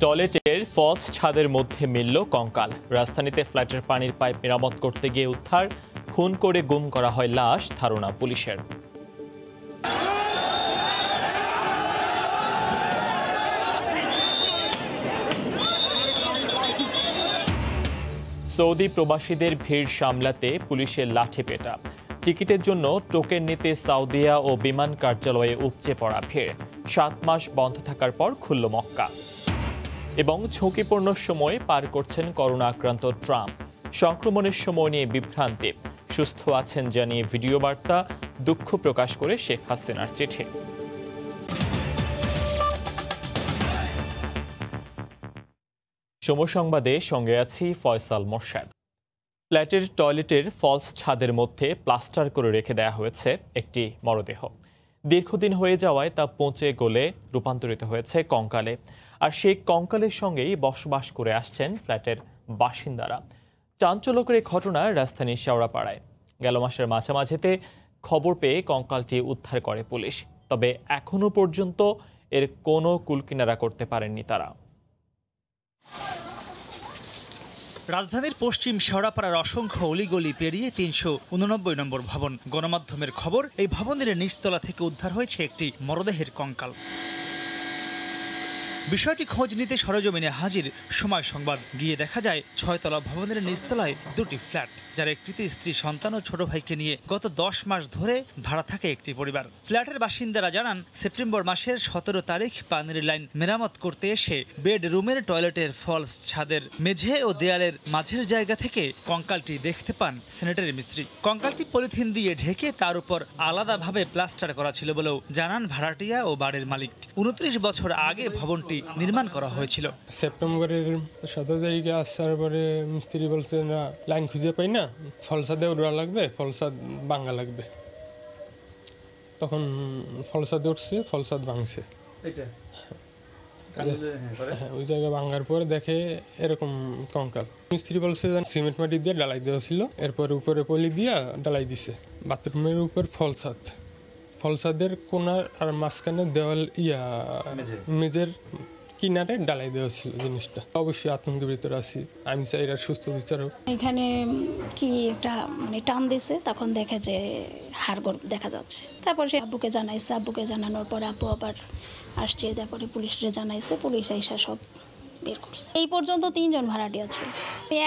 টয়লেটের ফলস ছাদের মধ্যে মিলল কঙ্কাল। রাজধানীতে ফ্ল্যাটের পানির পাইপ মেরামত করতে গিয়ে উদ্ধার, খুন করে গুম করা হয় লাশ, ধারণা পুলিশের। সৌদি প্রবাসীদের ভিড় সামলাতে পুলিশের লাঠিপেটা। টিকিটের জন্য টোকেন নিতে সাউদিয়া ও বিমান কার্যালয়ে উপচে পড়া ভিড়। 7 মাস বন্ধ থাকার পর খুলল মক্কা। এবং ঝুঁকিপূর্ণ সময় পার করছেন করোনা আক্রান্ত ট্রাম্প। সংক্রমণের সময় নিয়ে বিভ্রান্তি, সুস্থ আছেন জানিয়ে ভিডিও বার্তা, দুঃখ প্রকাশ করে শেখ হাসিনার চিঠি। সময় সংবাদে সঙ্গে আছি ফয়সাল মোরশেদ। ফ্ল্যাটের টয়লেটের ফলস ছাদের মধ্যে প্লাস্টার করে রেখে দেওয়া হয়েছে একটি মরদেহ। দীর্ঘদিন হয়ে যাওয়ায় তা পচে গলে রূপান্তরিত হয়েছে কঙ্কালে। আর সেই কঙ্কালের সঙ্গেই বসবাস করে আসছেন ফ্ল্যাটের বাসিন্দারা। চাঞ্চল্যকর এই ঘটনা রাজধানীর শেওড়াপাড়ায়। গেল মাসের মাঝামাঝিতে খবর পেয়ে কঙ্কালটি উদ্ধার করে পুলিশ। তবে এখনো পর্যন্ত এর কোনো কুলকিনারা করতে পারেননি তারা। রাজধানীর পশ্চিম শেওড়াপাড়ার অসংখ্য অলিগলি পেরিয়ে ৩৮৯ নম্বর ভবন। গণমাধ্যমের খবর, এই ভবনের নিচতলা থেকে উদ্ধার হয়েছে একটি মরদেহের কঙ্কাল। বিষয়টি খোঁজ নিতে সরেজমিনে হাজির সময় সংবাদ। গিয়ে দেখা যায় ৬ তলা ভবনের নিচতলায় দুটি ফ্ল্যাট, যার একটিতে স্ত্রী, সন্তান ও ছোট ভাইকে নিয়ে গত ১০ মাস ধরে ভাড়া থাকে একটি পরিবার। ফ্ল্যাটের বাসিন্দারা জানান, সেপ্টেম্বর মাসের ১৭ তারিখ পানির লাইন মেরামত করতে এসে বেডরুমের টয়লেটের ফলস ছাদের মেঝে ও দেয়ালের মাঝের জায়গা থেকে কঙ্কালটি দেখতে পান স্যানিটারি মিস্ত্রি। কঙ্কালটি পলিথিন দিয়ে ঢেকে তার উপর আলাদাভাবে প্লাস্টার করা ছিল বলেও জানান ভাড়াটিয়া ও বাড়ির মালিক। ২৯ বছর আগে ভবনটি নির্মাণ করা হয়েছিল। সেপ্টেম্বরের ১৭ তারিখে আসার পরে মিস্ত্রি বলছে, না লাইন খুঁজে পাই না, ফলসাদে উড়া লাগবে, ফলসাদ ভাঙা লাগবে। তখন ফলসাদে উঠছে, ফলসাদ ভাঙছে। ওই জায়গায় ভাঙার পরে দেখে এরকম কঙ্কাল। মিস্ত্রি বলছে সিমেন্ট মাটি দিয়ে ডালাই দেওয়া ছিল, এরপর উপরে পলি দিয়া ডালাই দিছে। বাথরুমের উপর ফলসাদ, ফলসাদের কোনার আর মাঝখানে দেওয়াল মেঝের কিনারে ডালাই দেওয়া ছিল জিনিসটা। অবশ্যই আতঙ্কের ভিতরে আছি। আমি চাই এরা সুস্থ বিচারক। এখানে কি একটা টান দিছে, তখন দেখে যে হাড়গোড় দেখা যাচ্ছে। তারপর সে আব্বুকে জানাইছে, আব্বুকে জানানোর পর আব্বু আবার আসছে, তারপরে পুলিশে জানাইছে, পুলিশ এসে সব বের করছে। এই পর্যন্ত 3 জন ভাড়াটিয়া ছিল।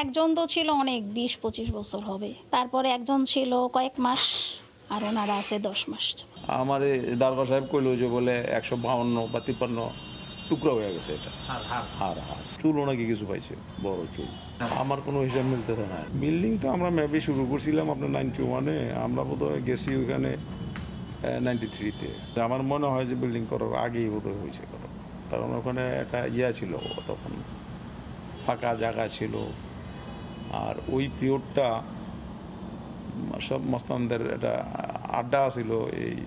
একজন তো ছিল অনেক 20-25 বছর হবে, তারপরে একজন ছিল কয়েক মাস, আর ওনারা আছে 10 মাস। আমার দারোগা সাহেব কইলো যে বলে 152 বা 53 টুকরা হয়ে গেছে। এটা হাড় চুলও নাকি কিছু পাইছে, বড় চুল। আমার কোনো হিসাব মিলতেছে না। বিল্ডিং তো আমরা মেবি শুরু করছিলাম আপনার 91-এ, আমরা বোধহয় গেছি ওইখানে 93-তে। আমার মনে হয় যে বিল্ডিং করার আগেই বোধহয় হয়েছে, কারণ ওখানে একটা ছিল, তখন ফাঁকা জায়গা ছিল। আর ওই পিরিয়ডটা সব মস্তানদের একটা আড্ডা ছিল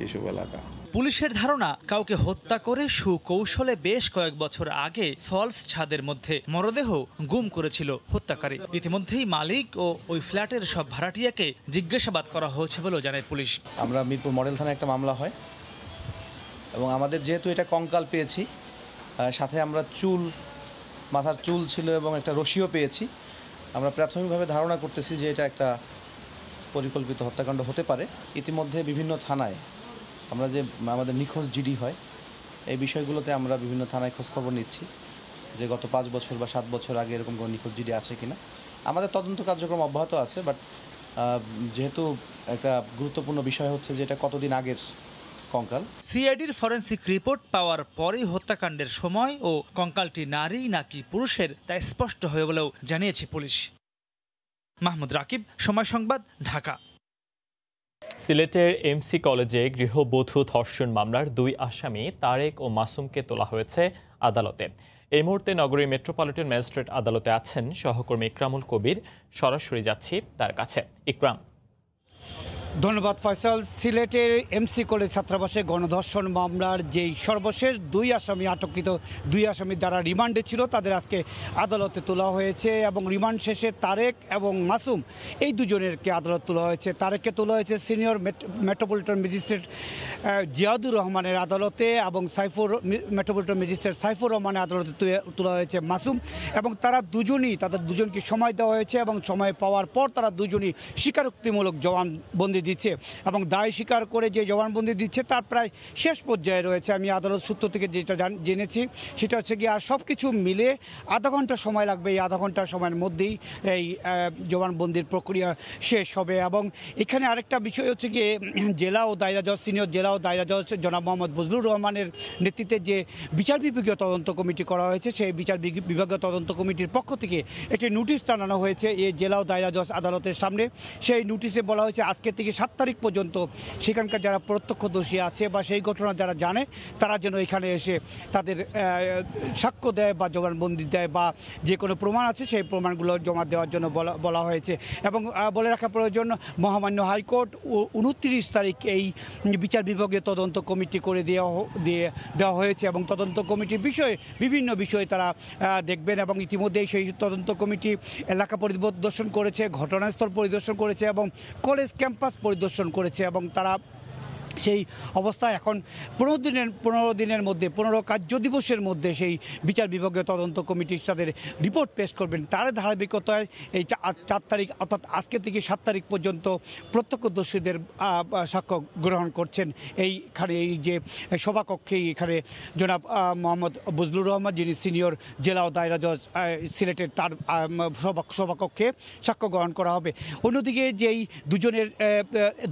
এইসব এলাকা। পুলিশের ধারণা, কাউকে হত্যা করে সুকৌশলে বেশ কয়েক বছর আগে ফলস ছাদের মধ্যে মরদেহ গুম করেছিল হত্যাকারী। ইতিমধ্যেই মালিক ও ওই ফ্ল্যাটের সব ভাড়াটিয়াকে জিজ্ঞাসাবাদ করা হয়েছে বলেও জানায় পুলিশ। আমরা মিরপুর মডেল থানায় একটা মামলা হয়, এবং আমাদের যেহেতু এটা কঙ্কাল পেয়েছি, সাথে আমরা মাথার চুল ছিল এবং একটা রশিও পেয়েছি, আমরা প্রাথমিকভাবে ধারণা করতেছি যে এটা একটা পরিকল্পিত হত্যাকাণ্ড হতে পারে। ইতিমধ্যে বিভিন্ন থানায় আমরা যে আমাদের নিখোঁজ জিডি হয়, এই বিষয়গুলোতে আমরা বিভিন্ন থানায় খোঁজখবর নিচ্ছি যে গত 5 বছর বা 7 বছর আগে এরকম কোনো নিখোঁজ জিডি আছে কিনা। আমাদের তদন্ত কার্যক্রম অব্যাহত আছে, বাট যেহেতু একটা গুরুত্বপূর্ণ বিষয় হচ্ছে যে এটা কতদিন আগের কঙ্কাল। সিআইডির ফরেনসিক রিপোর্ট পাওয়ার পরেই হত্যাকাণ্ডের সময় ও কঙ্কালটি নারী নাকি পুরুষের তা স্পষ্ট হয়ে বলেও জানিয়েছে পুলিশ। মাহমুদ রাকিব, সময় সংবাদ, ঢাকা। সিলেটের এমসি কলেজে গৃহবধূ ধর্ষণ মামলার 2 আসামি তারেক ও মাসুমকে তোলা হয়েছে আদালতে। এই মুহূর্তে নগরীর মেট্রোপলিটন ম্যাজিস্ট্রেট আদালতে আছেন সহকর্মী ইকরামুল কবির। সরাসরি যাচ্ছি তার কাছে। ইকরাম। ধন্যবাদ ফয়সাল। সিলেটের এমসি কলেজ ছাত্রাবাসে গণধর্ষণ মামলার যেই সর্বশেষ দুই আসামি আটককৃত দুই আসামি যারা রিমান্ডে ছিল তাদের আজকে আদালতে তোলা হয়েছে এবং রিমান্ড শেষে তারেক এবং মাসুম এই দুজনেরকে আদালত তোলা হয়েছে। তারেককে তোলা হয়েছে সিনিয়র মেট্রোপলিটন ম্যাজিস্ট্রেট জিয়াদুর রহমানের আদালতে এবং মেট্রোপলিটন ম্যাজিস্ট্রেট সাইফুর রহমানের আদালতে তোলা হয়েছে মাসুম, এবং তারা তাদের দুজনকে সময় দেওয়া হয়েছে এবং সময় পাওয়ার পর তারা দুজনই স্বীকারোক্তিমূলক জবানবন্দি দিচ্ছে এবং দায় স্বীকার করে যে জবানবন্দি দিচ্ছে তার প্রায় শেষ পর্যায়ে রয়েছে। আমি আদালত সূত্র থেকে যেটা জেনেছি সেটা হচ্ছে কি আর সব কিছু মিলে আধা ঘন্টা সময় লাগবে। এই আধা ঘন্টা সময়ের মধ্যেই এই জবানবন্দির প্রক্রিয়া শেষ হবে। এবং এখানে আরেকটা বিষয় হচ্ছে কি জেলা ও দায়রা জজ সিনিয়র জেলা ও দায়রা জজ জনাব মোহাম্মদ বজলুর রহমানের নেতৃত্বে যে বিচার বিভাগীয় তদন্ত কমিটি করা হয়েছে সেই বিচার বিভাগীয় তদন্ত কমিটির পক্ষ থেকে একটি নোটিশ টানানো হয়েছে এই জেলা ও দায়রা জজ আদালতের সামনে। সেই নোটিশে বলা হয়েছে আজকে থেকে 7 তারিখ পর্যন্ত সেখানকার যারা প্রত্যক্ষদর্শী আছে বা সেই ঘটনা যারা জানে তারা যেন এখানে এসে তাদের সাক্ষ্য দেয় বা জবানবন্দি দেয় বা যে কোনো প্রমাণ আছে সেই প্রমাণগুলো জমা দেওয়ার জন্য বলা হয়েছে। এবং বলে রাখা প্রয়োজন মহামান্য হাইকোর্ট 29 তারিখ এই বিচার বিভাগীয় তদন্ত কমিটি করে দেওয়া হয়েছে এবং তদন্ত কমিটির বিভিন্ন বিষয়ে তারা দেখবেন এবং ইতিমধ্যেই সেই তদন্ত কমিটি এলাকা পরিদর্শন করেছে, ঘটনাস্থল পরিদর্শন করেছে এবং কলেজ ক্যাম্পাস পরিদর্শন করেছে এবং তারা সেই অবস্থায় এখন 15 দিনের মধ্যে 15 কার্যদিবসের মধ্যে সেই বিচার বিভাগীয় তদন্ত কমিটির তাদের রিপোর্ট পেশ করবেন। তার ধারাবাহিকতায় এই 4 তারিখ অর্থাৎ আজকে থেকে 7 তারিখ পর্যন্ত প্রত্যক্ষদর্শীদের সাক্ষ্য গ্রহণ করছেন এইখানে এই যে সভাকক্ষে এখানে জনাব মোহাম্মদ বজলুর রহমান যিনি সিনিয়র জেলা ও দায়রা জজ সিলেটের তার সভাকক্ষে সাক্ষ্য গ্রহণ করা হবে। অন্যদিকে যেই দুজনের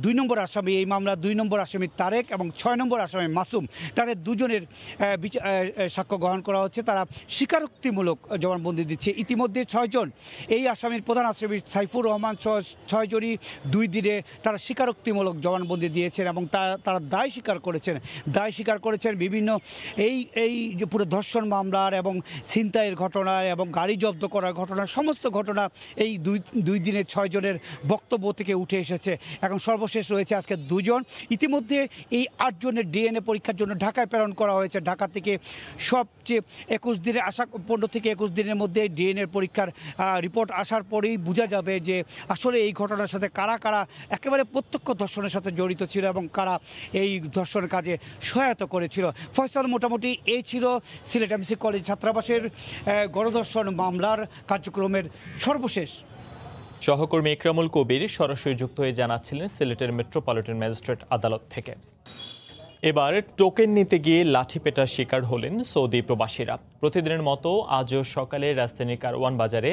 2 নম্বর আসামি এই মামলা 2 নম্বর আসামি তারেক এবং 6 নম্বর আসামি মাসুম তাদের দুজনের সাক্ষ্য গ্রহণ করা হচ্ছে। তারা স্বীকারোক্তিমূলক জবানবন্দি দিচ্ছে। ইতিমধ্যে 6 জন এই আসামির প্রধান আসামি সাইফুর রহমান 6 জনই 2 দিনে তারা স্বীকারোক্তিমূলক জবানবন্দি দিয়েছেন এবং তারা দায় স্বীকার করেছেন বিভিন্ন এই যে পুরো ধর্ষণ মামলার এবং ছিনতাইয়ের ঘটনা এবং গাড়ি জব্দ করার ঘটনা সমস্ত ঘটনা এই 2 দিনে 6 জনের বক্তব্য থেকে উঠে এসেছে। এখন সর্বশেষ রয়েছে আজকে 2 জন। ইতিমধ্যে এই 8 জনের ডিএনএ পরীক্ষার জন্য ঢাকায় প্রেরণ করা হয়েছে। ঢাকা থেকে সবচেয়ে 21 দিনে 15 থেকে 21 দিনের মধ্যে ডিএনএ পরীক্ষার রিপোর্ট আসার পরেই বোঝা যাবে যে আসলে এই ঘটনার সাথে কারা একেবারে প্রত্যক্ষ ধর্ষণের সাথে জড়িত ছিল এবং কারা এই ধর্ষণের কাজে সহায়তা করেছিল। ফয়সাল, মোটামুটি এই ছিল সিলেট এমসি কলেজ ছাত্রাবাসের গণধর্ষণ মামলার কার্যক্রমের সর্বশেষ। সহকর্মী ইকরামুল কবির সরাসরি যুক্ত হয়ে জানাচ্ছিলেন সিলেটের মেট্রোপলিটন ম্যাজিস্ট্রেট আদালত থেকে। এবার টোকেন নিতে গিয়ে লাঠিপেটার শিকার হলেন সৌদি প্রবাসীরা। প্রতিদিনের মতো আজও সকালে রাজধানীর কারওয়ান বাজারে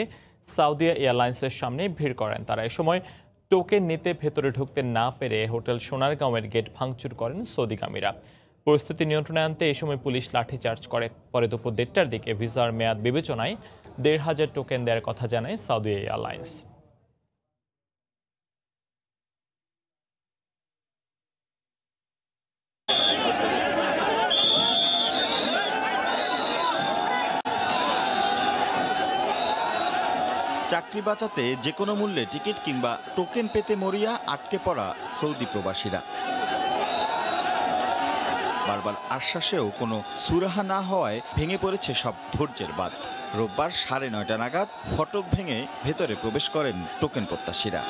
সাউদিয়া এয়ারলাইন্সের সামনে ভিড় করেন তারা। এ সময় টোকেন নিতে ভেতরে ঢুকতে না পেরে হোটেল সোনারগাঁওয়ের গেট ভাঙচুর করেন সৌদিগামীরা। পরিস্থিতি নিয়ন্ত্রণে আনতে এ সময় পুলিশ লাঠিচার্জ করে। পরে দুপুর 1টার দিকে ভিসার মেয়াদ বিবেচনায় 1,500 টোকেন দেওয়ার কথা জানায় সাউদি এয়ারলাইন্স। চাকরি বাঁচাতে যে কোনো মূল্যে টিকিট কিংবা টোকেন পেতে মরিয়া আটকে পড়া সৌদি প্রবাসীরা। বারবার আশ্বাসেও কোনো সুরাহা না হওয়ায় ভেঙে পড়েছে সব ধৈর্যের বাঁধ। রোববার 9:30 নাগাদ ফটক ভেঙে ভেতরে প্রবেশ করেন টোকেন প্রত্যাশীরা।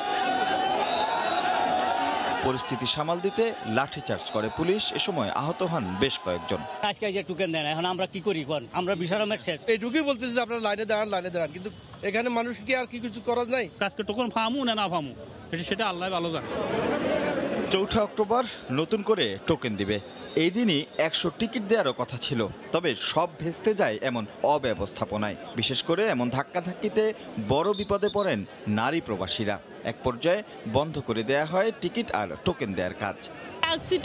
পরিস্থিতি সামাল দিতে লাঠিচার্জ করে পুলিশ। এ সময় আহত হন বেশ কয়েকজন। আজকে যে টোকেন দেন এখন আমরা কি করি? আমরা বিশারমের শেষ এইটুকুই বলতেছি যে আপনারা লাইনে দাঁড়ান, কিন্তু এখানে মানুষ কি আর কি কিছু করার নাই? আজকে টোকেন ফামু না ফামু সেটা আল্লাহ ভালো জানে। 4 অক্টোবর নতুন করে টোকেন দিবে। এই দিনই 100 টিকিট দেওয়ারও কথা ছিল, তবে সব ভেস্তে যায় এমন অব্যবস্থাপনায়। বিশেষ করে এমন ধাক্কাধাক্কিতে বড় বিপদে পড়েন নারী প্রবাসীরা। এক পর্যায়ে বন্ধ করে দেয়া হয় টিকিট আর টোকেন দেওয়ার কাজ।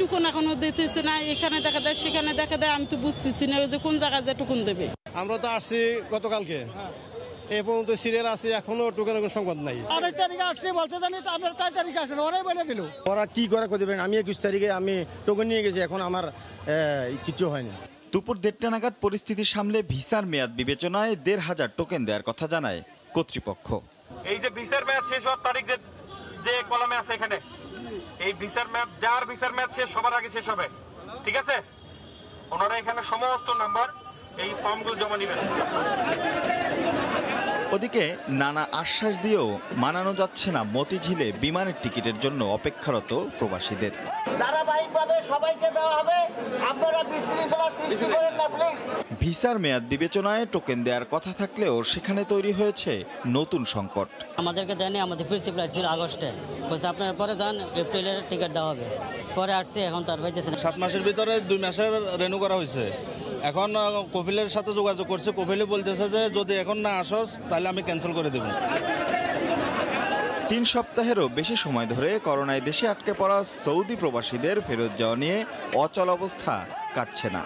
টোকন এখনো দিতেছে না, এখানে দেখা যায় সেখানে দেখা যায়, আমি তো বুঝতেছি না যে কোন জায়গায় যে টোকন দেবে। আমরা তো আসছি গতকালকে, এই পর্যন্ত সিরিয়াল আছে, এখনো টোকেনের কোনো সংবাদ নাই। 8 তারিখে আসছে বলতে জানি তো, আপনার 4 তারিখে আসেন ওরাই বলে দিল। ওরা কি করে দেবেন? আমি 21 তারিখে আমি টোকেন নিয়ে গেছি, এখন আমার কিছু হয়নি। দুপুর 1:30 নাগাদ পরিস্থিতি সামলে ভিসার মেয়াদ বিবেচনায় 1,500 টোকেন দেওয়ার কথা জানায় কর্তৃপক্ষ। এই যে ভিসার মেয়াদ শেষ হওয়ার তারিখ যে কলমে আছে এখানে এই ভিসার ম্যাচ, যার ভিসার ম্যাচ শেষ সবার আগে শেষ হবে, ঠিক আছে? ওনারা এখানে সমস্ত নাম্বার এই ফর্মগুলো জমা দিবেন। ওদিকে নানা আশ্বাস দিয়েও মানানো যাচ্ছে না মতিঝিলে বিমানের টিকিটের জন্য অপেক্ষারত প্রবাসীদের। ধারাবাহিকভাবে সবাইকে দেওয়া হবে, আপনারা বিশৃঙ্খলা সৃষ্টি করেন না প্লিজ। ভিসার মেয়াদ বিবেচনায় টোকেন দেওয়ার কথা থাকলেও সেখানে তৈরি হয়েছে নতুন সংকট। আমাদেরকে দেয়নি, আমাদের ফিরতি ফ্লাইট ছিল আগস্টে, বলছে আপনারা পরে যান, এপ্রিলের টিকিট দেওয়া হবে। পরে আসছে, এখন তার পাইতেছে না। 7 মাসের ভিতরে 2 মাসের রেনু করা হয়েছে। এখন কফিলের সাথে যোগাযোগ করছে, কফিলে বলতেছে যে যদি এখন না আসস তাহলে আমি ক্যান্সেল করে দেব। 3 সপ্তাহেরও বেশি সময় ধরে করোনায় দেশে আটকে পড়া সৌদি প্রবাসীদের ফেরত যাওয়া নিয়ে অচল অবস্থা কাটছে না।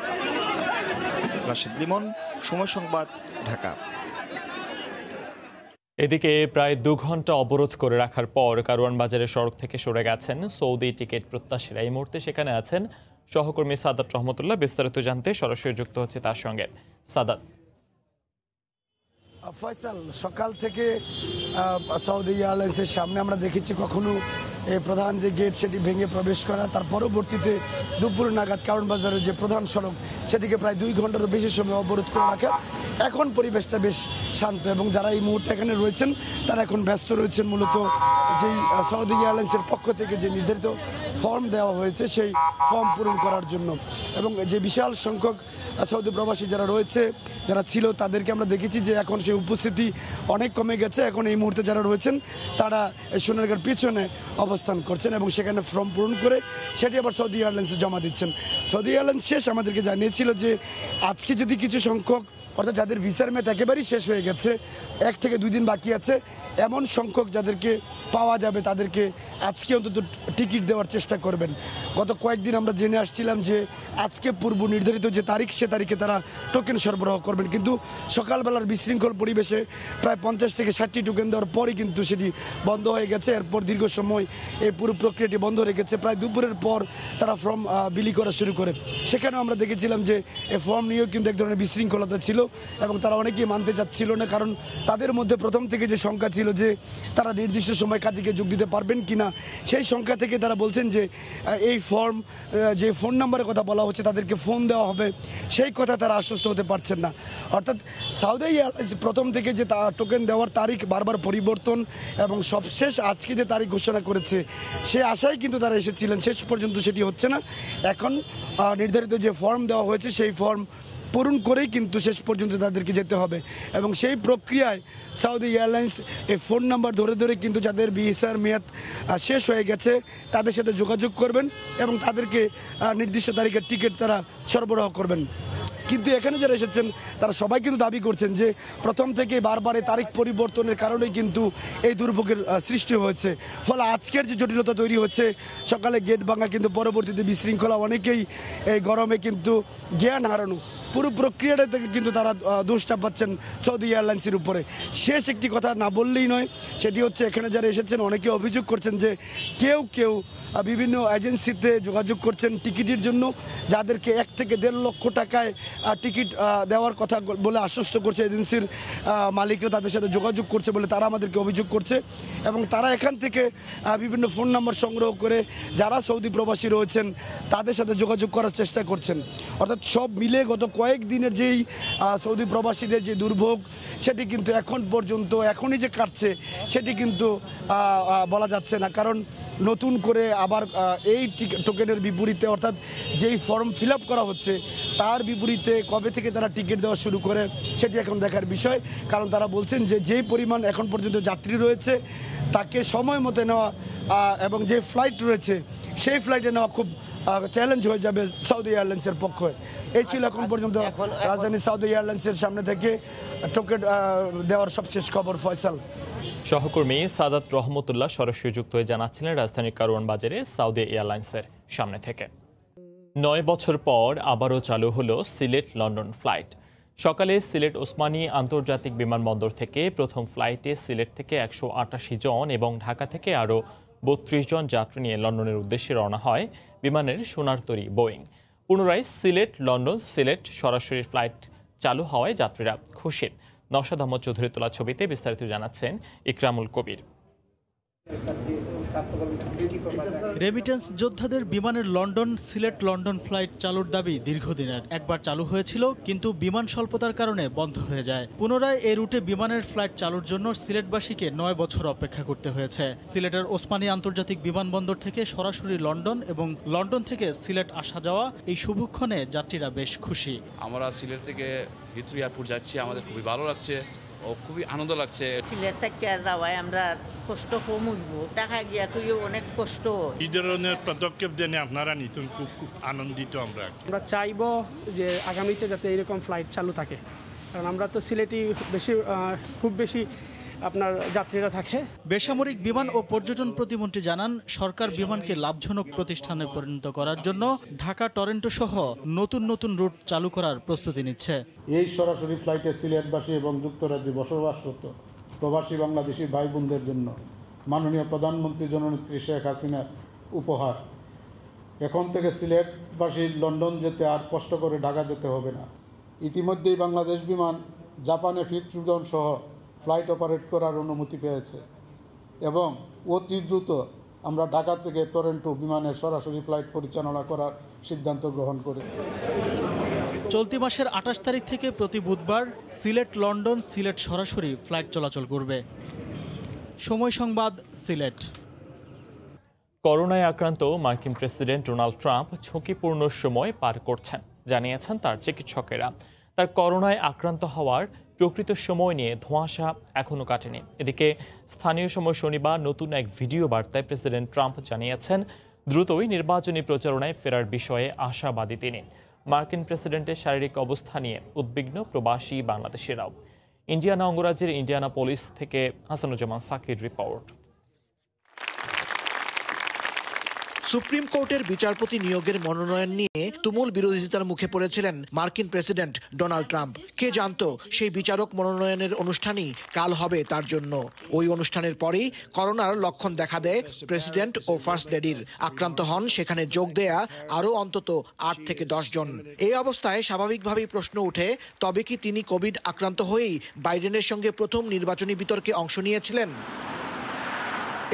রাশিদ লিমন, সময় সংবাদ, ঢাকা। এদিকে প্রায় 2 ঘন্টা অবরোধ করে রাখার পর কারওয়ান বাজারের সড়ক থেকে সরে গেছেন সৌদি টিকিট প্রত্যাশীরা। এই মুহূর্তে সেখানে আছেন সহকর্মী সাদাত রহমতুল্লাহ। বিস্তারিত জানতে সরাসরি যুক্ত হচ্ছে তার সঙ্গে। সাদাত। ফয়সাল, সকাল থেকে সৌদি এয়ারলাইন্সের সামনে আমরা দেখেছি কখনো প্রধান যে গেট সেটি ভেঙে প্রবেশ করা, তার পরবর্তীতে দুপুর নাগাদ কারওয়ান বাজারের যে প্রধান সড়ক সেটিকে প্রায় 2 ঘন্টারও বেশি সময় অবরোধ করে রাখা। এখন পরিবেশটা বেশ শান্ত এবং যারা এই মুহূর্তে এখানে রয়েছেন তারা এখন ব্যস্ত রয়েছেন মূলত যেই সৌদি এয়ারলাইন্সের পক্ষ থেকে যে নির্ধারিত ফর্ম দেওয়া হয়েছে সেই ফর্ম পূরণ করার জন্য। এবং যে বিশাল সংখ্যক সৌদি প্রবাসী যারা রয়েছে, যারা ছিল, তাদেরকে আমরা দেখেছি যে এখন সেই উপস্থিতি অনেক কমে গেছে। এখন এই মুহূর্তে যারা রয়েছেন তারা সোনারগাঁর পিছনে অবস্থান করছেন এবং সেখানে ফর্ম পূরণ করে সেটি আবার সৌদি এয়ারলাইন্সে জমা দিচ্ছেন। সৌদি এয়ারলাইন্স শেষ আমাদেরকে জানিয়েছিল যে আজকে যদি কিছু সংখ্যক, অর্থাৎ যাদের ভিসার মেয়াদ একেবারেই শেষ হয়ে গেছে, 1 থেকে 2 দিন বাকি আছে, এমন সংখ্যক যাদেরকে পাওয়া যাবে তাদেরকে আজকে অন্তত টিকিট দেওয়ার চেষ্টা করবেন। গত কয়েকদিন আমরা জেনে আসছিলাম যে আজকে পূর্ব নির্ধারিত যে তারিখ সে তারিখে তারা টোকেন সরবরাহ করবেন, কিন্তু সকালবেলার বিশৃঙ্খল পরিবেশে প্রায় 50 থেকে 60টি টোকেন দেওয়ার পরই কিন্তু সেটি বন্ধ হয়ে গেছে। এরপর দীর্ঘ সময় এই পুরো প্রক্রিয়াটি বন্ধ রেখেছে। প্রায় দুপুরের পর তারা ফর্ম বিলি করা শুরু করে। সেখানেও আমরা দেখেছিলাম যে এই ফর্ম নিয়েও কিন্তু এক ধরনের বিশৃঙ্খলতা ছিল এবং তারা অনেকেই মানতে চাচ্ছিল না, কারণ তাদের মধ্যে প্রথম থেকে যে সংখ্যা ছিল যে তারা নির্দিষ্ট সময় কাজে যোগ দিতে পারবেন কিনা, সেই সংখ্যা থেকে তারা বলছেন যে এই ফর্ম যে ফোন নাম্বারের কথা বলা হচ্ছে তাদেরকে ফোন দেওয়া হবে, সেই কথা তারা আশ্বস্ত হতে পারছেন না। অর্থাৎ সৌদি এয়ারলাইন্স প্রথম থেকে যে টোকেন দেওয়ার তারিখ বারবার পরিবর্তন এবং সবশেষ আজকে যে তারিখ ঘোষণা করেছে সে আশায় কিন্তু তারা এসেছিলেন, শেষ পর্যন্ত সেটি হচ্ছে না। এখন নির্ধারিত যে ফর্ম দেওয়া হয়েছে সেই ফর্ম পূরণ করেই কিন্তু শেষ পর্যন্ত তাদেরকে যেতে হবে এবং সেই প্রক্রিয়ায় সৌদি এয়ারলাইন্স এই ফোন নাম্বার ধরে ধরে কিন্তু যাদের ভিসার মেয়াদ শেষ হয়ে গেছে তাদের সাথে যোগাযোগ করবেন এবং তাদেরকে নির্দিষ্ট তারিখের টিকিট তারা সরবরাহ করবেন। কিন্তু এখানে যারা এসেছেন তারা সবাই কিন্তু দাবি করছেন যে প্রথম থেকে বারবার তারিখ পরিবর্তনের কারণেই কিন্তু এই দুর্ভোগের সৃষ্টি হয়েছে। ফলে আজকের যে জটিলতা তৈরি হচ্ছে, সকালে গেট ভাঙা, কিন্তু পরবর্তীতে বিশৃঙ্খলা, অনেকেই এই গরমে কিন্তু জ্ঞান হারানো, পুরো প্রক্রিয়াটা থেকে কিন্তু তারা দোষ চাপাচ্ছেন সৌদি এয়ারলাইন্সের উপরে। শেষ একটি কথা না বললেই নয়, সেটি হচ্ছে এখানে যারা এসেছেন অনেকে অভিযোগ করছেন যে কেউ কেউ বিভিন্ন এজেন্সিতে যোগাযোগ করছেন টিকিটের জন্য, যাদেরকে 1 থেকে 1.5 লক্ষ টাকায় টিকিট দেওয়ার কথা বলে আশ্বস্ত করছে এজেন্সির মালিকরা, তাদের সাথে যোগাযোগ করছে বলে তারা আমাদেরকে অভিযোগ করছে এবং তারা এখান থেকে বিভিন্ন ফোন নাম্বার সংগ্রহ করে যারা সৌদি প্রবাসী রয়েছেন তাদের সাথে যোগাযোগ করার চেষ্টা করছেন। অর্থাৎ সব মিলে গত কয়েকদিনের যেই সৌদি প্রবাসীদের যে দুর্ভোগ সেটি কিন্তু এখন পর্যন্ত এখনই যে কাটছে সেটি কিন্তু বলা যাচ্ছে না, কারণ নতুন করে আবার এই টোকেনের বিপরীতে, অর্থাৎ যেই ফর্ম ফিল আপ করা হচ্ছে তার বিপরীতে কবে থেকে তারা টিকিট দেওয়া শুরু করে সেটি এখন দেখার বিষয়। কারণ তারা বলছেন যে যেই পরিমাণ এখন পর্যন্ত যাত্রী রয়েছে তাকে সময় মতো নেওয়া এবং যে ফ্লাইট রয়েছে সেই ফ্লাইটে নেওয়া খুব চ্যালেঞ্জ হয়ে যাবে সৌদি এয়ারলাইন্সের পক্ষে। এই ছিল এখন পর্যন্ত রাজধানী সৌদি এয়ারলাইন্সের সামনে থেকে টোকেন দেওয়ার সবশেষ খবর। ফয়সাল। সহকর্মী সাদাত রহমতুল্লাহ সরাসরি যুক্ত হয়ে জানাচ্ছিলেন রাজধানীর কারওয়ান বাজারে সৌদি এয়ারলাইন্সের সামনে থেকে। 9 বছর পর আবারও চালু হলো সিলেট লন্ডন ফ্লাইট। সকালে সিলেট ওসমানী আন্তর্জাতিক বিমানবন্দর থেকে প্রথম ফ্লাইটে সিলেট থেকে 188 জন এবং ঢাকা থেকে আরও 32 জন যাত্রী নিয়ে লন্ডনের উদ্দেশ্যে রওনা হয় বিমানের সোনার তরী বোয়িং। পুনরায় সিলেট লন্ডন সিলেট সরাসরি ফ্লাইট চালু হওয়ায় যাত্রীরা খুশি। নওশাদ আহমদ চৌধুরী তোলা ছবিতে বিস্তারিত জানাচ্ছেন ইকরামুল কবির। রেমিটেন্স যোদ্ধাদের বিমানের লন্ডন সিলেট লন্ডন ফ্লাইট চালুর দাবি দীর্ঘদিনের। একবার চালু হয়েছিল, কিন্তু বিমান স্বল্পতার কারণে বন্ধ হয়ে যায়। পুনরায় এই রুটে বিমানের ফ্লাইট চালুর জন্য সিলেটবাসীকে 9 বছর অপেক্ষা করতে হয়েছে। সিলেটের ওসমানী আন্তর্জাতিক বিমানবন্দর থেকে সরাসরি লন্ডন এবং লন্ডন থেকে সিলেট আসা যাওয়া এই শুভক্ষণে যাত্রীরা বেশ খুশি। আমরা সিলেট থেকে হিথ্রো এয়ারপোর্ট যাচ্ছি, আমাদের খুবই ভালো লাগছে ও খুবই আনন্দ লাগছে। সিলেট থেকে যাওয়ায় আমরা কষ্ট কম উঠব, টাকা গিয়া তুইও অনেক কষ্ট। এই ধরনের পদক্ষেপ জেনে আপনারা নিচ্ছেন, খুব আনন্দিত আমরা চাইব যে আগামীতে যাতে এরকম ফ্লাইট চালু থাকে, কারণ আমরা তো সিলেটি খুব বেশি আপনার যাত্রীরা থাকে। বেসামরিক বিমান ও পর্যটন প্রতিমন্ত্রী জানান, সরকার বিমানকে লাভজনক প্রতিষ্ঠানে পরিণত করার জন্য ঢাকা টরন্টো সহ নতুন নতুন রুট চালু করার প্রস্তুতি নিচ্ছে। এই সরাসরি ফ্লাইটে সিলেটবাসী এবং যুক্তরাজ্যে বসবাসরত প্রবাসী বাংলাদেশি ভাই বোনদের জন্য মাননীয় প্রধানমন্ত্রী জননেত্রী শেখ হাসিনার উপহার। এখন থেকে সিলেটবাসীর লন্ডন যেতে আর কষ্ট করে ঢাকা যেতে হবে না। ইতিমধ্যেই বাংলাদেশ বিমান জাপানে ফিটরুডন সহ ফ্লাইট অপারেট করার অনুমতি পেয়েছে এবং অতি দ্রুত আমরা ঢাকা থেকে টরন্টো বিমানের সরাসরি ফ্লাইট পরিচালনা করার সিদ্ধান্ত গ্রহণ করেছি। চলতি মাসের 28 তারিখ থেকে প্রতি বুধবার সিলেট লন্ডন সিলেট সরাসরি ফ্লাইট চলাচল করবে। সময় সংবাদ, সিলেট। করোনায় আক্রান্ত মার্কিন প্রেসিডেন্ট ডোনাল্ড ট্রাম্প ঝুঁকিপূর্ণ সময় পার করছেন জানিয়েছেন তার চিকিৎসকেরা। তার করোনায় আক্রান্ত হওয়ার প্রকৃত সময় নিয়ে ধোঁয়াশা এখনও কাটেনি। এদিকে স্থানীয় সময় শনিবার নতুন এক ভিডিও বার্তায় প্রেসিডেন্ট ট্রাম্প জানিয়েছেন দ্রুতই নির্বাচনী প্রচারণায় ফেরার বিষয়ে আশাবাদী তিনি। মার্কিন প্রেসিডেন্টের শারীরিক অবস্থা নিয়ে উদ্বিগ্ন প্রবাসী বাংলাদেশিরাও। ইন্ডিয়ানা অঙ্গরাজ্যের ইন্ডিয়ানাপোলিস থেকে হাসানুজ্জামান সাকির রিপোর্ট। সুপ্রিম কোর্টের বিচারপতি নিয়োগের মনোনয়ন নিয়ে তুমুল বিরোধিতার মুখে পড়েছিলেন মার্কিন প্রেসিডেন্ট ডোনাল্ড ট্রাম্প। কে জানতো সেই বিচারক মনোনয়নের অনুষ্ঠানই কাল হবে তার জন্য। ওই অনুষ্ঠানের পরেই করোনার লক্ষণ দেখা দেয় প্রেসিডেন্ট ও ফার্স্ট লেডির। আক্রান্ত হন সেখানে যোগ দেয়া আরও অন্তত 8 থেকে 10 জন। এই অবস্থায় স্বাভাবিকভাবেই প্রশ্ন উঠে, তবে কি তিনি কোভিড আক্রান্ত হয়েই বাইডেনের সঙ্গে প্রথম নির্বাচনী বিতর্কে অংশ নিয়েছিলেন?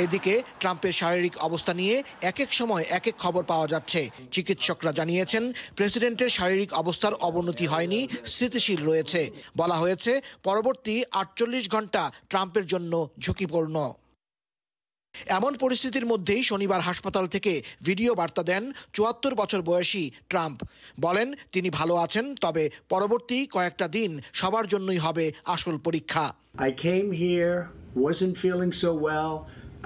এদিকে ট্রাম্পের শারীরিক অবস্থা নিয়ে এক এক সময় এক এক খবর পাওয়া যাচ্ছে। চিকিৎসকরা জানিয়েছেন প্রেসিডেন্টের শারীরিক অবস্থার অবনতি হয়নি, স্থিতিশীল রয়েছে। বলা হয়েছে পরবর্তী 48 ঘন্টা ট্রাম্পের জন্য ঝুঁকিপূর্ণ। এমন পরিস্থিতির মধ্যেই শনিবার হাসপাতাল থেকে ভিডিও বার্তা দেন 74 বছর বয়সী ট্রাম্প। বলেন তিনি ভালো আছেন, তবে পরবর্তী কয়েকটা দিন সবার জন্যই হবে আসল পরীক্ষা। I came here, wasn't feeling so well.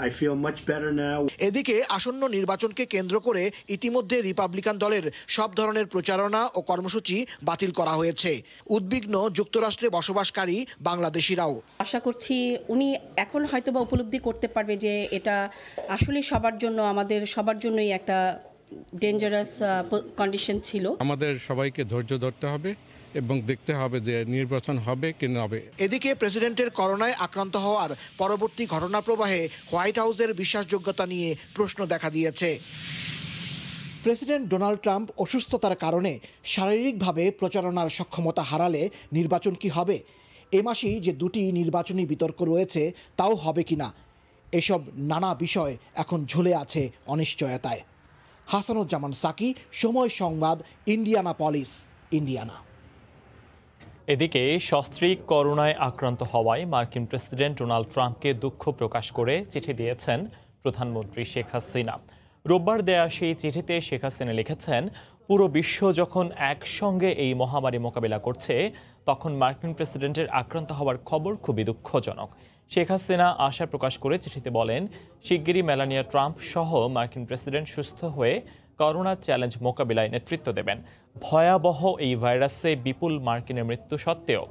I feel much better now. এদিকে আসন্ন নির্বাচনকে কেন্দ্র করে ইতিমধ্যে রিপাবলিকান দলের সব ধরনের প্রচারণা ও কর্মসূচি বাতিল করা হয়েছে। উদ্বিগ্ন যুক্তরাষ্ট্রে বসবাসকারী বাংলাদেশিরাও। আশা করছি উনি এখন হয়তোবা উপলব্ধি করতে পারবে যে এটা আসলে সবার জন্য, আমাদের সবার জন্যই একটা ডেঞ্জারাস কন্ডিশন ছিল। আমাদের সবাইকে ধৈর্য ধরতে হবে এবং দেখতে হবে যে নির্বাচন হবে কি না হবে। এদিকে প্রেসিডেন্টের করোনায় আক্রান্ত হওয়ার পরবর্তী ঘটনা প্রবাহে হোয়াইট হাউসের বিশ্বাসযোগ্যতা নিয়ে প্রশ্ন দেখা দিয়েছে। প্রেসিডেন্ট ডোনাল্ড ট্রাম্প অসুস্থতার কারণে শারীরিকভাবে প্রচারণার সক্ষমতা হারালে নির্বাচন কি হবে? এ মাসেই যে 2টি নির্বাচনী বিতর্ক রয়েছে তাও হবে কিনা, এসব নানা বিষয় এখন ঝুলে আছে অনিশ্চয়তায়। হাসানুজ্জামান সাকি, সময় সংবাদ, ইন্ডিয়ানাপলিস, ইন্ডিয়ানা। এদিকে সস্ত্রীক করোনায় আক্রান্ত হওয়ায় মার্কিন প্রেসিডেন্ট ডোনাল্ড ট্রাম্পকে দুঃখ প্রকাশ করে চিঠি দিয়েছেন প্রধানমন্ত্রী শেখ হাসিনা। রোববার দেয়া সেই চিঠিতে শেখ হাসিনা লিখেছেন, পুরো বিশ্ব যখন একসঙ্গে এই মহামারী মোকাবিলা করছে তখন মার্কিন প্রেসিডেন্টের আক্রান্ত হওয়ার খবর খুবই দুঃখজনক। শেখ হাসিনা আশা প্রকাশ করে চিঠিতে বলেন, শিগগিরই মেলানিয়া ট্রাম্প সহ মার্কিন প্রেসিডেন্ট সুস্থ হয়ে করোনা চ্যালেঞ্জ মোকাবিলায় নেতৃত্ব দেবেন। ভয়াবহ এই ভাইরাসে বিপুল মার্কিনের মৃত্যু সত্ত্বেও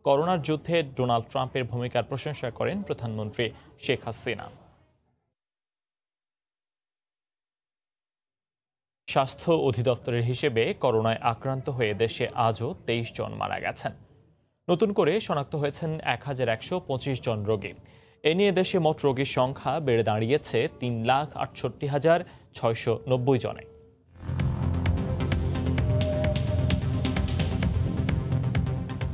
করোনার যুদ্ধে ডোনাল্ড ট্রাম্পের ভূমিকার প্রশংসা করেন প্রধানমন্ত্রী শেখ হাসিনা। স্বাস্থ্য অধিদপ্তরের হিসেবে করোনায় আক্রান্ত হয়ে দেশে আজও 23 জন মারা গেছেন। নতুন করে শনাক্ত হয়েছেন 1125 জন রোগী। এ নিয়ে দেশে মোট রোগীর সংখ্যা বেড়ে দাঁড়িয়েছে 3,68,690 জনে।